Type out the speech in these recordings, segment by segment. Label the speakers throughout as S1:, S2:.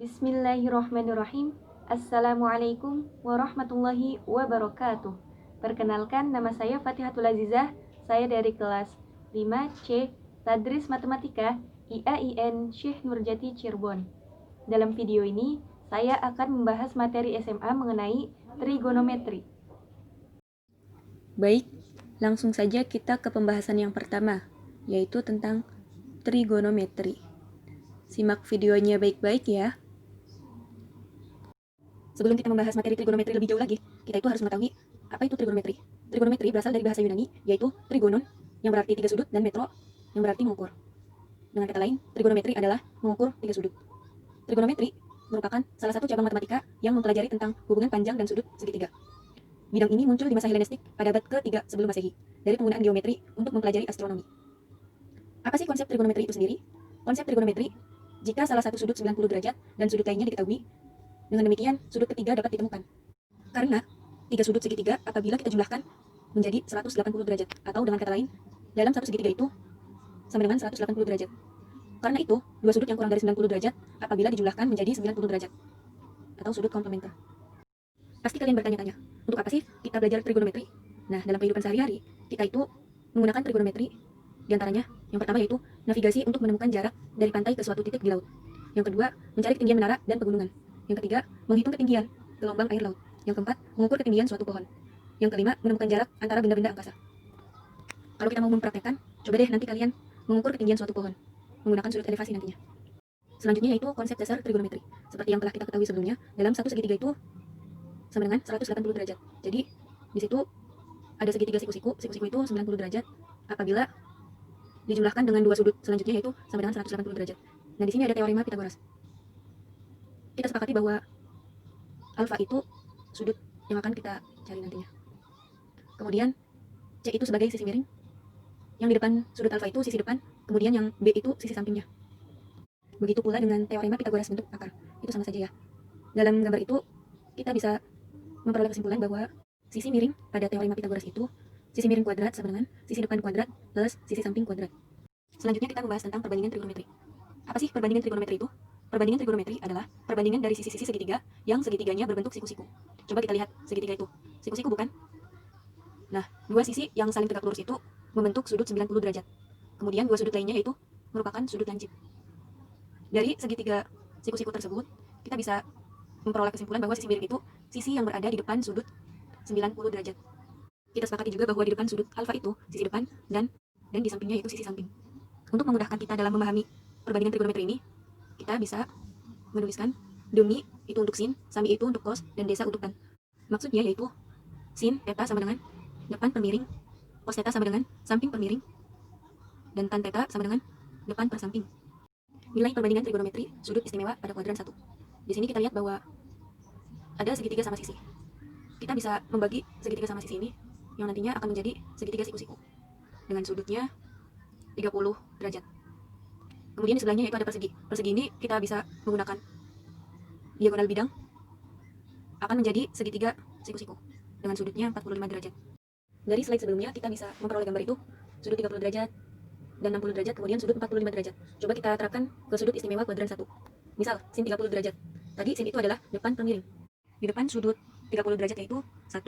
S1: Bismillahirrahmanirrahim. Assalamualaikum warahmatullahi wabarakatuh. Perkenalkan, nama saya Fatihatul Azizah. Saya dari kelas 5C Tadris Matematika IAIN Syekh Nurjati Cirebon. Dalam video ini, saya akan membahas materi SMA mengenai trigonometri. Baik, langsung saja kita ke pembahasan yang pertama, yaitu tentang trigonometri. Simak videonya baik-baik ya. Sebelum kita membahas materi trigonometri lebih jauh lagi, kita itu harus mengetahui apa itu trigonometri. Trigonometri berasal dari bahasa Yunani, yaitu trigonon, yang berarti tiga sudut, dan metro, yang berarti mengukur. Dengan kata lain, trigonometri adalah mengukur tiga sudut. Trigonometri merupakan salah satu cabang matematika yang mempelajari tentang hubungan panjang dan sudut segitiga. Bidang ini muncul di masa Helenistik pada abad ke-3 sebelum Masehi, dari penggunaan geometri untuk mempelajari astronomi. Apa sih konsep trigonometri itu sendiri? Konsep trigonometri, jika salah satu sudut 90 derajat dan sudut lainnya diketahui, dengan demikian, sudut ketiga dapat ditemukan. Karena tiga sudut segitiga apabila kita jumlahkan menjadi 180 derajat. Atau dengan kata lain, dalam satu segitiga itu sama dengan 180 derajat. Karena itu, dua sudut yang kurang dari 90 derajat apabila dijumlahkan menjadi 90 derajat. Atau sudut komplementer. Pasti kalian bertanya-tanya, untuk apa sih kita belajar trigonometri? Nah, dalam kehidupan sehari-hari, kita itu menggunakan trigonometri. Di antaranya, yang pertama yaitu navigasi untuk menemukan jarak dari pantai ke suatu titik di laut. Yang kedua, mencari ketinggian menara dan pegunungan. Yang ketiga, menghitung ketinggian gelombang air laut. Yang keempat, mengukur ketinggian suatu pohon. Yang kelima, menemukan jarak antara benda-benda angkasa. Kalau kita mau mempraktekkan, coba deh nanti kalian mengukur ketinggian suatu pohon menggunakan sudut elevasi nantinya. Selanjutnya yaitu konsep dasar trigonometri. Seperti yang telah kita ketahui sebelumnya, dalam satu segitiga itu sama dengan 180 derajat. Jadi, di situ ada segitiga siku-siku. Siku-siku itu 90 derajat apabila dijumlahkan dengan dua sudut selanjutnya yaitu sama dengan 180 derajat. Nah, di sini ada teorema Pythagoras. Kita sepakati bahwa alfa itu sudut yang akan kita cari nantinya. Kemudian C itu sebagai sisi miring. Yang di depan sudut alfa itu sisi depan, kemudian yang B itu sisi sampingnya. Begitu pula dengan teorema Pythagoras bentuk akar. Itu sama saja ya. Dalam gambar itu kita bisa memperoleh kesimpulan bahwa sisi miring pada teorema Pythagoras itu sisi miring kuadrat sama dengan sisi depan kuadrat plus sisi samping kuadrat. Selanjutnya kita membahas tentang perbandingan trigonometri. Apa sih perbandingan trigonometri itu? Perbandingan trigonometri adalah perbandingan dari sisi-sisi segitiga yang segitiganya berbentuk siku-siku. Coba kita lihat segitiga itu. Siku-siku bukan? Nah, dua sisi yang saling tegak lurus itu membentuk sudut 90 derajat. Kemudian dua sudut lainnya yaitu merupakan sudut lancip. Dari segitiga siku-siku tersebut, kita bisa memperoleh kesimpulan bahwa sisi miring itu sisi yang berada di depan sudut 90 derajat. Kita sepakati juga bahwa di depan sudut alfa itu sisi depan dan di sampingnya itu sisi samping. Untuk memudahkan kita dalam memahami perbandingan trigonometri ini, kita bisa menuliskan demi itu untuk sin, sami itu untuk cos, dan desa untuk tan. Maksudnya yaitu sin theta sama dengan depan per miring, cos theta sama dengan samping per miring, dan tan theta sama dengan depan per samping. Nilai perbandingan trigonometri sudut istimewa pada kuadran 1. Di sini kita lihat bahwa ada segitiga sama sisi. Kita bisa membagi segitiga sama sisi ini yang nantinya akan menjadi segitiga siku-siku dengan sudutnya 30 derajat. Kemudian di sebelahnya yaitu ada persegi. Persegi ini kita bisa menggunakan diagonal bidang akan menjadi segitiga siku-siku dengan sudutnya 45 derajat. Dari slide sebelumnya kita bisa memperoleh gambar itu sudut 30 derajat dan 60 derajat, kemudian sudut 45 derajat. Coba kita terapkan ke sudut istimewa kuadran 1. Misal sin 30 derajat. Tadi sin itu adalah depan per miring. Di depan sudut 30 derajat yaitu 1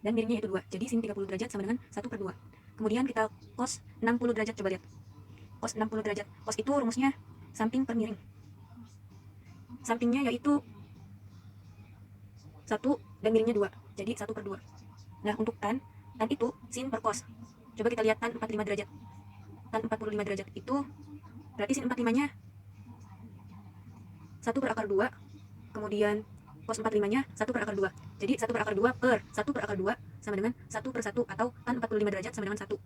S1: dan miringnya itu 2. Jadi sin 30 derajat sama dengan 1 per 2. Kemudian kita cos 60 derajat, coba lihat. Cos 60 derajat. Cos itu rumusnya samping per miring. Sampingnya yaitu 1 dan miringnya 2. Jadi 1 per 2. Nah, untuk tan itu sin per cos. Coba kita lihat tan 45 derajat. Tan 45 derajat itu berarti sin 45-nya 1 per akar 2. Kemudian cos 45-nya 1 per akar 2. Jadi 1 per akar 2 per 1 per akar 2 sama dengan 1 per 1 atau tan 45 derajat sama dengan 1.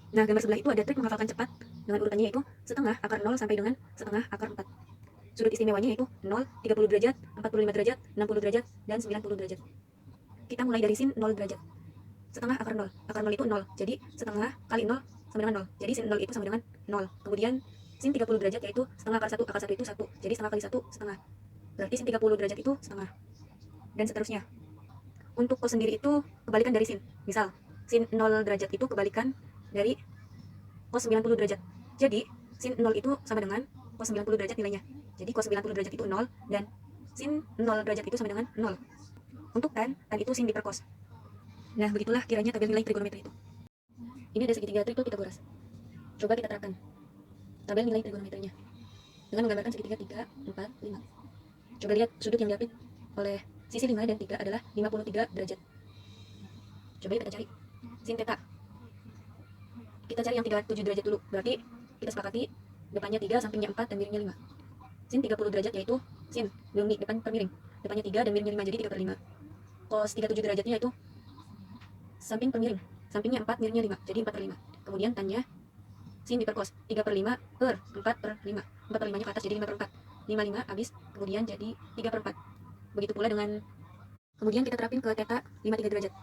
S1: Nah, gambar sebelah itu ada trik menghafalkan cepat dengan urutannya yaitu setengah akar 0 sampai dengan setengah akar 4. Sudut istimewanya yaitu 0, 30 derajat, 45 derajat, 60 derajat, dan 90 derajat. Kita mulai dari sin 0 derajat. Setengah akar 0. Akar 0 itu 0. Jadi setengah kali 0 sama dengan 0. Jadi sin 0 itu sama dengan 0. Kemudian sin 30 derajat yaitu setengah akar 1. Akar 1 itu 1. Jadi setengah kali 1 setengah. Berarti sin 30 derajat itu setengah. Dan seterusnya. Untuk cos sendiri itu kebalikan dari sin. Misal, sin 0 derajat itu kebalikan dari cos 90 derajat. Jadi, sin 0 itu sama dengan cos 90 derajat nilainya. Jadi cos 90 derajat itu 0 dan sin 0 derajat itu sama dengan 0. Untuk tan itu sin diperkos. Nah, begitulah kiranya tabel nilai trigonometri itu. Ini ada segitiga triple Pitagoras. Coba kita terapkan tabel nilai trigonometrinya dengan menggambarkan segitiga 3, 4, 5. Coba lihat sudut yang diapit oleh sisi 5 dan 3 adalah 53 derajat. Coba kita cari sin theta. Kita cari yang 37 derajat dulu. Berarti kita sepakati depannya 3, sampingnya 4, dan miringnya 5. Sin 30 derajat yaitu sin, belum nih, depan per miring. Depannya 3 dan miringnya 5, jadi 3/5. Cos 37 derajatnya yaitu samping per miring. Sampingnya 4, miringnya 5, jadi 4/5. Kemudian tannya sin diperkos 3/5 per 4/5. 4/5 nya ke atas jadi 5/4. 5 habis, kemudian jadi 3/4. Begitu pula dengan, kemudian kita terapin ke theta 53 derajat.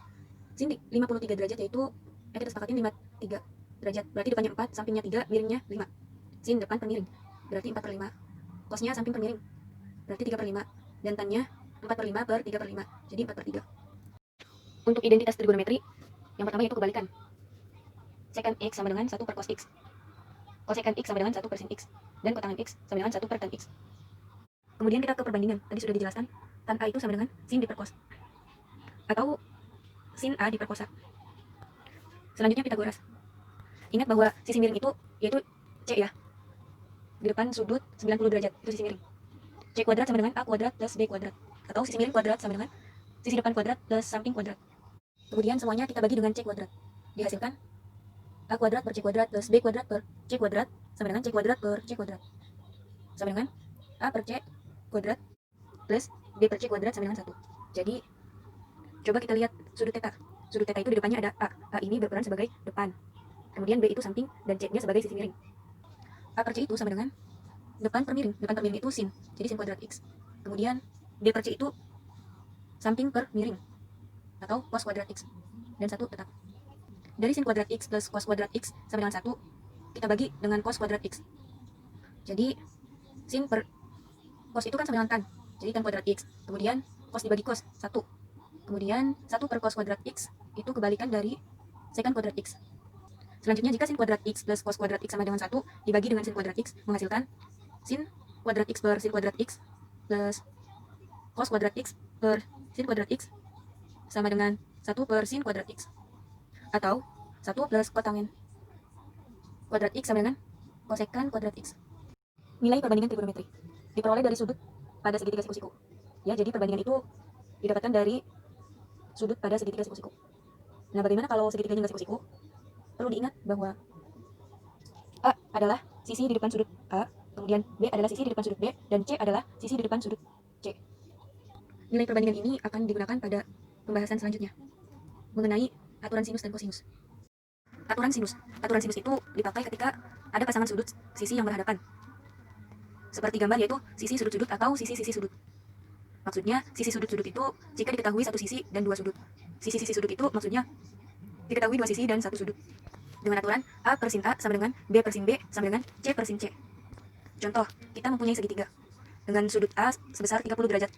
S1: Sin 53 derajat yaitu kita sepakatin 53 derajat. Berarti depannya 4, sampingnya 3, miringnya 5. Sin depan per miring, berarti 4/5. Cosnya samping per miring, berarti 3/5. Dan tannya 4/5 per 3/5, jadi 4/3. Untuk identitas trigonometri, yang pertama yaitu kebalikan. Secant X sama dengan 1 per cos X. Cosecant X sama dengan 1 per sin X. Dan kotangan X sama dengan 1 per tan X. Kemudian kita ke perbandingan. Tadi sudah dijelaskan, tan A itu sama dengan sin diperkos. Atau sin A diperkos A. Selanjutnya Pitagoras. Ingat bahwa sisi miring itu yaitu C ya. Di depan sudut 90 derajat, itu sisi miring. C kuadrat sama dengan A kuadrat plus B kuadrat. Atau sisi miring kuadrat sama dengan sisi depan kuadrat plus samping kuadrat. Kemudian semuanya kita bagi dengan C kuadrat. Dihasilkan A kuadrat per C kuadrat plus B kuadrat per C kuadrat sama dengan C kuadrat per C kuadrat. Sama dengan A per C kuadrat plus B per C kuadrat sama dengan 1. Jadi, coba kita lihat sudut theta. Sudut theta itu di depannya ada A. A ini berperan sebagai depan. Kemudian B itu samping dan C-nya sebagai sisi miring. A per C itu sama dengan depan per miring. Depan per miring itu sin, jadi sin kuadrat X. Kemudian B per C itu samping per miring atau cos kuadrat X. Dan 1 tetap. Dari sin kuadrat X plus cos kuadrat X sama dengan 1, kita bagi dengan cos kuadrat X. Jadi sin per cos itu kan sama dengan tan, jadi tan kuadrat X. Kemudian cos dibagi cos 1. Kemudian 1 per cos kuadrat X itu kebalikan dari secant kuadrat X. Selanjutnya jika sin kuadrat X plus cos kuadrat X sama dengan 1 dibagi dengan sin kuadrat X, menghasilkan sin kuadrat X per sin kuadrat X plus cos kuadrat X per sin kuadrat X sama dengan 1 per sin kuadrat X. Atau 1 plus kotangen kuadrat X sama dengan kosekan kuadrat X. Nilai perbandingan trigonometri diperoleh dari sudut pada segitiga siku-siku. Ya, jadi perbandingan itu didapatkan dari sudut pada segitiga siku-siku. Nah, bagaimana kalau segitiganya nggak siku-siku? Perlu diingat bahwa A adalah sisi di depan sudut A, kemudian B adalah sisi di depan sudut B, dan C adalah sisi di depan sudut C. Nilai perbandingan ini akan digunakan pada pembahasan selanjutnya mengenai aturan sinus dan kosinus. Aturan sinus itu dipakai ketika ada pasangan sudut sisi yang berhadapan. Seperti gambar yaitu sisi sudut-sudut atau sisi-sisi sudut. Maksudnya sisi sudut-sudut itu jika diketahui satu sisi dan dua sudut. Sisi-sisi sudut itu maksudnya diketahui dua sisi dan satu sudut. Dengan aturan A per sin A sama dengan B per sin B sama dengan C per sin C. Contoh, kita mempunyai segitiga dengan sudut A sebesar 30 derajat.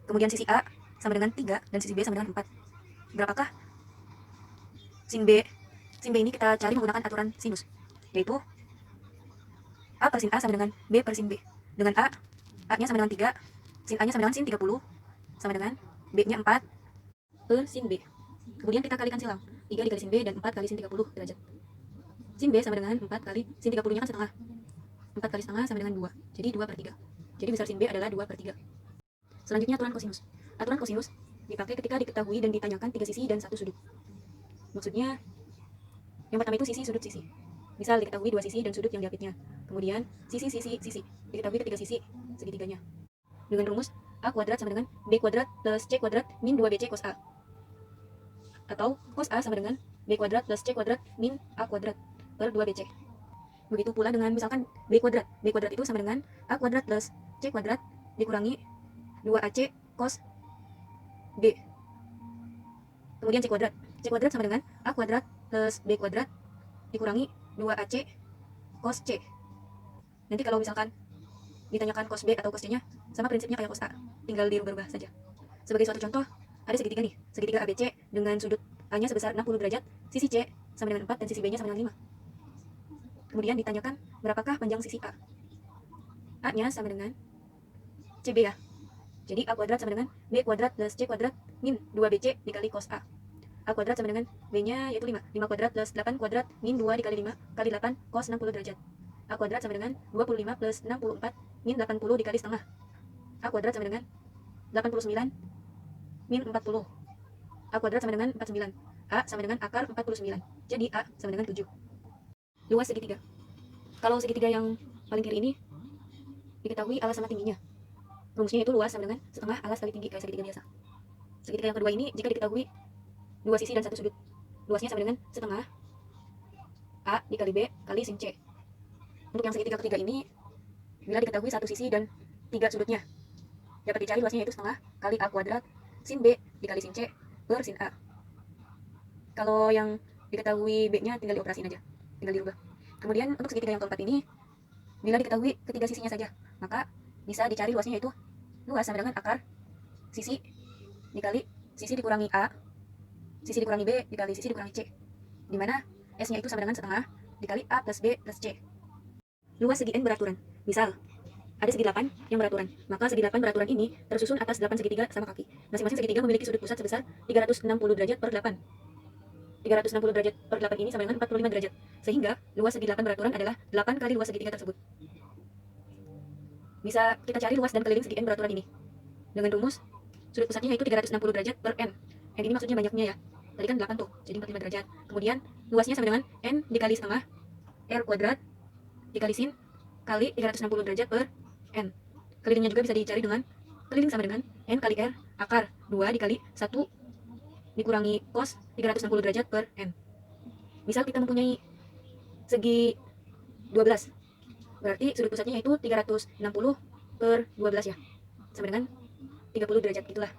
S1: Kemudian sisi A sama dengan 3 dan sisi B sama dengan 4. Berapakah sin B? Sin B ini kita cari menggunakan aturan sinus, yaitu A per sin A sama dengan B per sin B. Dengan A-nya sama dengan 3, sin A-nya sama dengan sin 30, sama dengan B-nya 4 per sin B. Kemudian kita kalikan silang, 3 dikali sin B dan 4 kali sin 30 derajat. Sin B sama dengan 4 kali sin 30-nya kan setengah. 4 kali setengah sama dengan 2, jadi 2 per 3. Jadi besar sin B adalah 2 per 3. Selanjutnya aturan kosinus. Aturan kosinus dipakai ketika diketahui dan ditanyakan 3 sisi dan 1 sudut. Maksudnya, yang pertama itu sisi sudut sisi. Misal diketahui 2 sisi dan sudut yang diapitnya. Kemudian sisi diketahui ketiga sisi segitiganya. Dengan rumus A kuadrat sama dengan B kuadrat plus C kuadrat min 2BC cos A. Atau cos A sama dengan B kuadrat plus C kuadrat min A kuadrat per 2BC. Begitu pula dengan misalkan B kuadrat. B kuadrat itu sama dengan A kuadrat plus C kuadrat dikurangi 2AC cos B. Kemudian C kuadrat. C kuadrat sama dengan A kuadrat plus B kuadrat dikurangi 2AC cos C. Nanti kalau misalkan ditanyakan cos B atau cos C-nya, sama prinsipnya kayak cos A, tinggal dirubah saja. Sebagai suatu contoh, ada segitiga nih, segitiga ABC dengan sudut A-nya sebesar 60 derajat, sisi C sama dengan 4 dan sisi B-nya sama dengan 5. Kemudian ditanyakan berapakah panjang sisi A. A-nya sama dengan CB ya. Jadi A kuadrat sama dengan B kuadrat plus C kuadrat min 2BC dikali cos A. A kuadrat sama dengan B-nya yaitu 5. 5 kuadrat plus 8 kuadrat min 2 dikali 5 kali 8 cos 60 derajat. A kuadrat sama dengan 25 plus 64 min 80 dikali setengah. A kuadrat sama dengan 89 min 40. A kuadrat sama dengan 49. A sama dengan akar 49. Jadi A sama dengan 7. Luas segitiga. Kalau segitiga yang paling kiri ini diketahui alas sama tingginya. Rumusnya itu luas sama dengan setengah alas kali tinggi kayak segitiga biasa. Segitiga yang kedua ini jika diketahui dua sisi dan satu sudut, luasnya sama dengan setengah A dikali B kali sin C. Untuk yang segitiga ketiga ini, bila diketahui satu sisi dan tiga sudutnya, dapat dicari luasnya yaitu setengah kali A kuadrat sin B dikali sin C per sin A. Kalau yang diketahui B-nya tinggal dioperasiin aja, tinggal dirubah. Kemudian untuk segitiga yang keempat ini, bila diketahui ketiga sisinya saja, maka bisa dicari luasnya yaitu luas sama dengan akar sisi dikali sisi dikurangi A, sisi dikurangi B dikali sisi dikurangi C, di mana S-nya itu sama dengan setengah dikali A plus B plus C. Luas segi N beraturan. Misal, ada segi 8 yang beraturan, maka segi 8 beraturan ini tersusun atas 8 segitiga sama kaki. Masing-masing segitiga memiliki sudut pusat sebesar 360 derajat per 8. 360 derajat per 8 ini sama dengan 45 derajat. Sehingga luas segi 8 beraturan adalah 8 kali luas segitiga tersebut. Bisa kita cari luas dan keliling segi N beraturan ini dengan rumus sudut pusatnya yaitu 360 derajat per N. N ini maksudnya banyaknya ya. Tadi kan 8 tuh, jadi 45 derajat. Kemudian luasnya sama dengan N dikali setengah R kuadrat dikali sin kali 360 derajat per N. Kelilingnya juga bisa dicari dengan keliling sama dengan N kali R akar 2 dikali 1 dikurangi cos 360 derajat per N. Misal kita mempunyai segi 12, berarti sudut pusatnya yaitu 360 per 12 ya, sama dengan 30 derajat itulah.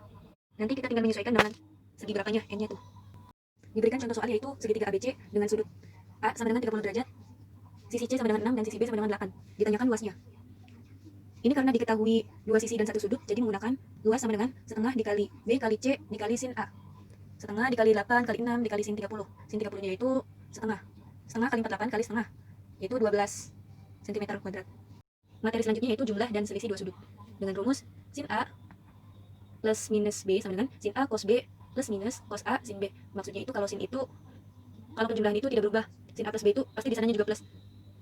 S1: Nanti kita tinggal menyesuaikan dengan segi berapanya N-nya tuh. Diberikan contoh soal yaitu segitiga ABC dengan sudut A sama dengan 30 derajat, sisi C sama dengan 6 dan sisi B sama dengan 8. Ditanyakan luasnya. Ini karena diketahui dua sisi dan satu sudut, jadi menggunakan luas sama dengan setengah dikali B kali C dikali sin A. Setengah dikali 8 kali 6 dikali sin 30. Sin 30-nya itu setengah. Setengah kali 48 kali setengah, yaitu 12 cm kuadrat. Materi selanjutnya yaitu jumlah dan selisih dua sudut. Dengan rumus sin A plus minus B sama dengan sin A cos B plus minus cos A sin B. Maksudnya itu kalau sin itu, kalau penjumlahan itu tidak berubah, sin A plus B itu pasti di sananya juga plus,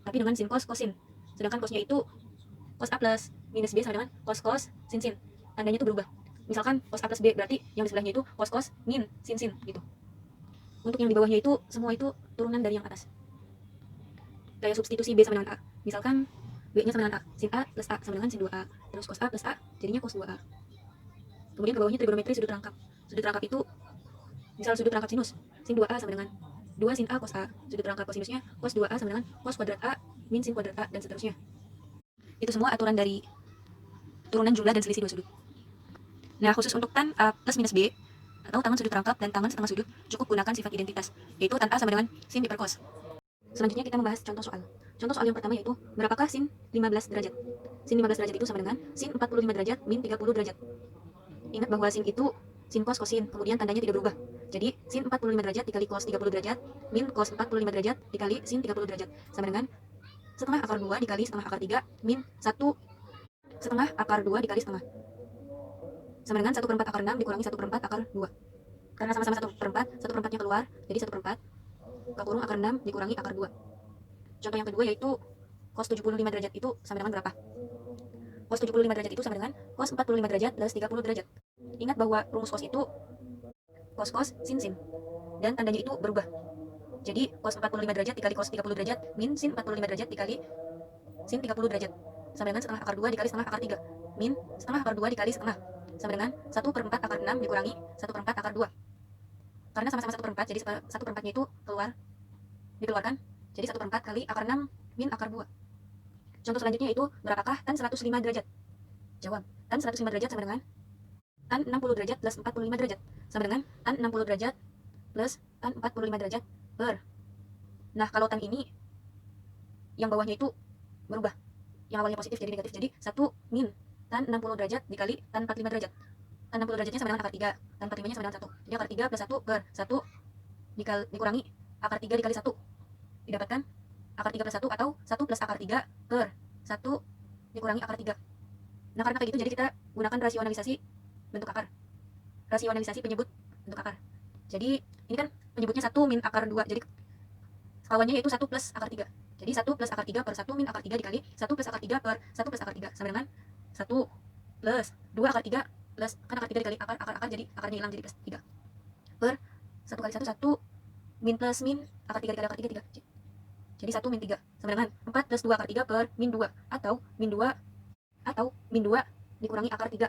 S1: tapi dengan sin cos sin. Sedangkan cosnya itu cos A plus minus B sama dengan cos sin sin. Tandanya itu berubah. Misalkan cos A plus B berarti yang di sebelahnya itu cos min sin gitu. Untuk yang di bawahnya itu semua itu turunan dari yang atas. Kayak substitusi B sama dengan A. Misalkan B-nya sama dengan A, sin A plus A sama dengan sin 2A. Terus cos A plus A jadinya cos 2A. Kemudian ke bawahnya trigonometri sudut rangkap. Sudut rangkap itu misal sudut rangkap sinus, sin 2A sama dengan 2 sin A cos A. Sudut rangkap kosinusnya cos 2A sama dengan cos kuadrat A min sin kuadrat A dan seterusnya. Itu semua aturan dari turunan jumlah dan selisih dua sudut. Nah, khusus untuk tan A plus minus B atau tangan sudut rangkap dan tangan setengah sudut cukup gunakan sifat identitas, yaitu tan A sama dengan sin diperkos. Selanjutnya kita membahas contoh soal. Contoh soal yang pertama yaitu berapakah sin 15 derajat? Sin 15 derajat itu sama dengan sin 45 derajat min 30 derajat. Ingat bahwa sin itu sin cos kosin, kemudian tandanya tidak berubah. Jadi sin 45 derajat dikali cos 30 derajat min cos 45 derajat dikali sin 30 derajat sama dengan setengah akar 2 dikali setengah akar 3 min 1 setengah akar 2 dikali setengah sama dengan 1/4 akar 6 dikurangi 1/4 akar 2. Karena sama-sama 1/4, 1/4-nya keluar, jadi 1/4 kekurung akar 6 dikurangi akar 2. Contoh yang kedua yaitu cos 75 derajat itu sama dengan berapa? Cos 75 derajat itu sama dengan cos 45 derajat plus 30 derajat. Ingat bahwa rumus cos itu cos sin dan tandanya itu berubah. Jadi cos 45 derajat dikali cos 30 derajat min sin 45 derajat dikali sin 30 derajat sama dengan setengah akar 2 dikali setengah akar 3 min setengah akar 2 dikali setengah sama dengan 1/4 akar 6 dikurangi 1/4 akar 2. Karena sama-sama 1/4, jadi 1/4-nya itu dikeluarkan, jadi 1/4 kali akar 6 min akar 2. Contoh selanjutnya yaitu berapakah tan 105 derajat? Jawab, tan 105 derajat sama dengan tan 60 derajat plus 45 derajat sama dengan tan 60 derajat plus tan 45 derajat per. Nah, kalau tan ini yang bawahnya itu berubah, yang awalnya positif jadi negatif, jadi 1 min tan 60 derajat dikali tan 45 derajat. Tan 60 derajatnya sama dengan akar 3, tan 45-nya sama dengan 1. Jadi akar 3 plus 1 per 1 dikurangi akar 3 dikali 1. Didapatkan akar 3 plus 1 atau 1 plus akar 3 per 1 dikurangi akar 3. Nah, karena kayak gitu, jadi kita gunakan rasionalisasi bentuk akar. Rasionalisasi penyebut bentuk akar. Jadi, ini kan penyebutnya 1 min akar 2. Jadi, kawannya yaitu 1 plus akar 3. Jadi, 1 plus akar 3 per 1 min akar 3 dikali 1 plus akar 3 per 1 plus akar 3. Sama dengan 1 plus 2 akar 3 plus, kan akar 3 dikali akar, jadi akarnya hilang jadi plus 3. Per 1 kali 1, 1 min plus min akar 3 dikali akar 3, 3. Jadi 1 min 3 sama dengan 4 plus 2 akar 3 per min 2 atau min 2 dikurangi akar 3.